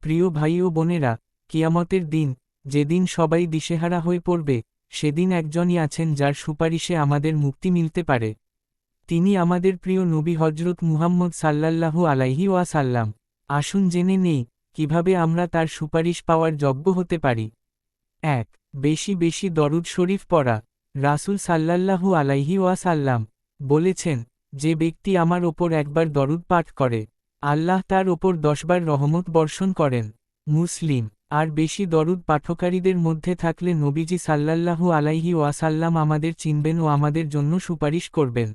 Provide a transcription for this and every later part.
প্রিয় ভাই ও বোনেরা, কিয়ামতের দিন, যেদিন সবাই দিশেহারা হয়ে পড়বে, সেদিন একজনই আছেন যার সুপারিশে আমাদের মুক্তি মিলতে পারে। তিনি আমাদের প্রিয় নবী হজরত মুহাম্মদ সাল্লাল্লাহু আলাইহি ওয়াসাল্লাম। আসুন জেনে নেই কিভাবে আমরা তার সুপারিশ পাওয়ার যোগ্য হতে পারি। ১. বেশি বেশি দরুদ শরীফ পড়া। রাসূল সাল্লাল্লাহু আলাইহি ওয়াসাল্লাম বলেছেন, যে ব্যক্তি আমার ওপর একবার দরুদ পাঠ করে, আল্লাহ তার ওপর 10 বার রহমত বর্ষণ করেন। মুসলিম। আর বেশি দরুদ পাঠকারীদের মধ্যে থাকলে নবীজি সাল্লাল্লাহু আলাইহি ওয়াসাল্লাম আমাদের চিনবেন ও আমাদের জন্য সুপারিশ করবেন।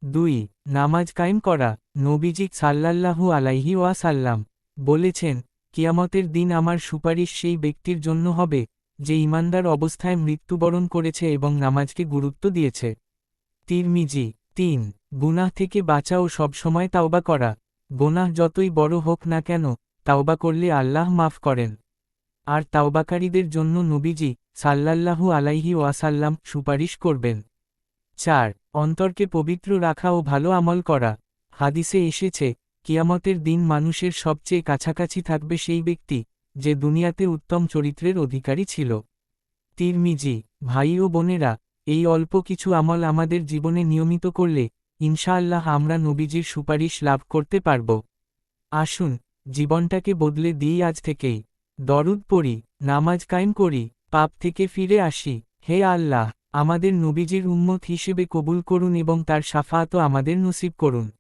২. নামাজ কায়েম করা। নবীজি সাল্লাল্লাহু আলাইহি ওয়াসাল্লাম বলেছেন, কিয়ামতের দিন আমার সুপারিশ সেই ব্যক্তির জন্য হবে, যে ঈমানদার অবস্থায় মৃত্যুবরণ করেছে এবং নামাজকে গুরুত্ব দিয়েছে। তিরমিজি। ৩. গুনাহ থেকে বাঁচা ও সবসময় তাওবা করা। গোনাহ যতই বড় হোক না কেন, তাওবা করলে আল্লাহ মাফ করেন। আর তাওবাকারীদের জন্য নবীজি সাল্লাল্লাহু আলাইহি ওয়াসাল্লাম সুপারিশ করবেন। ৪. অন্তরকে পবিত্র রাখা ও ভালো আমল করা। হাদিসে এসেছে, কিয়ামতের দিন মানুষের সবচেয়ে কাছাকাছি থাকবে সেই ব্যক্তি, যে দুনিয়াতে উত্তম চরিত্রের অধিকারী ছিল। তিরমিজি। ভাই ও বোনেরা, এই অল্প কিছু আমল আমাদের জীবনে নিয়মিত করলে ইনশাআল্লাহ আমরা নবীজির সুপারিশ লাভ করতে পারব। আসুন, জীবনটাকে বদলে দিই আজ থেকেই। দরুদ পড়ি, নামাজ কায়েম করি, পাপ থেকে ফিরে আসি। হে আল্লাহ, আমাদের নবীজির উম্মত হিসেবে কবুল করুন এবং তার শাফাআতও আমাদের নসিব করুন।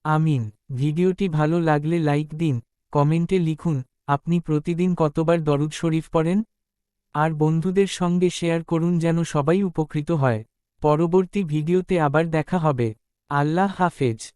আমিন। ভিডিওটি ভালো লাগলে লাইক দিন, কমেন্টে লিখুন আপনি প্রতিদিন কতবার দরুদ শরীফ পড়েন। আর বন্ধুদের সঙ্গে শেয়ার করুন যেন সবাই উপকৃত হয়। পরবর্তী ভিডিওতে আবার দেখা হবে। আল্লাহ হাফেজ।